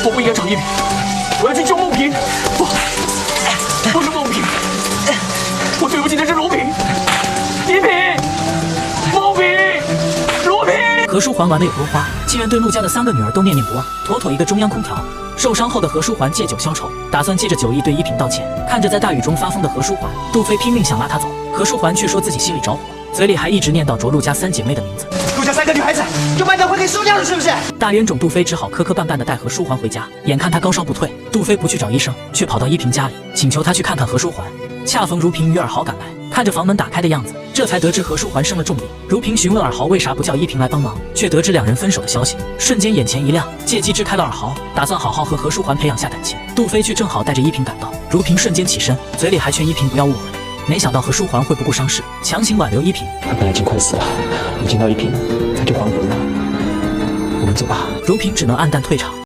我不应该找一平，我要去救梦萍。不是梦萍，我对不起的是卢平。一平，梦萍，卢平。何书桓玩得有多花，竟然对陆家的3个女儿都念念不忘，妥妥一个中央空调。受伤后的何书桓借酒消愁，打算借着酒意对一平道歉。看着在大雨中发疯的何书桓，杜飞拼命想拉他走，何书桓却说自己心里着火，嘴里还一直念叨着陆家3姐妹的名字。陆家3个女孩子就卖掉会给输掉了，是不是？大冤种杜飞只好磕磕绊绊地带何书桓回家。眼看他高烧不退，杜飞不去找医生，却跑到一平家里，请求他去看看何书桓。恰逢如萍与尔豪赶来，看着房门打开的样子，这才得知何书桓生了重病。如萍询问尔豪为啥不叫一平来帮忙，却得知2人分手的消息，瞬间眼前一亮，借机支开了尔豪，打算好好和何书桓培养下感情。杜飞却正好带着一平赶到，如萍瞬间起身，嘴里还劝一平不要误会。没想到何书桓会不顾伤势，强行挽留一平。他本来已经快死了，我见到一平他就还魂了。我们走吧。如萍只能黯淡退场。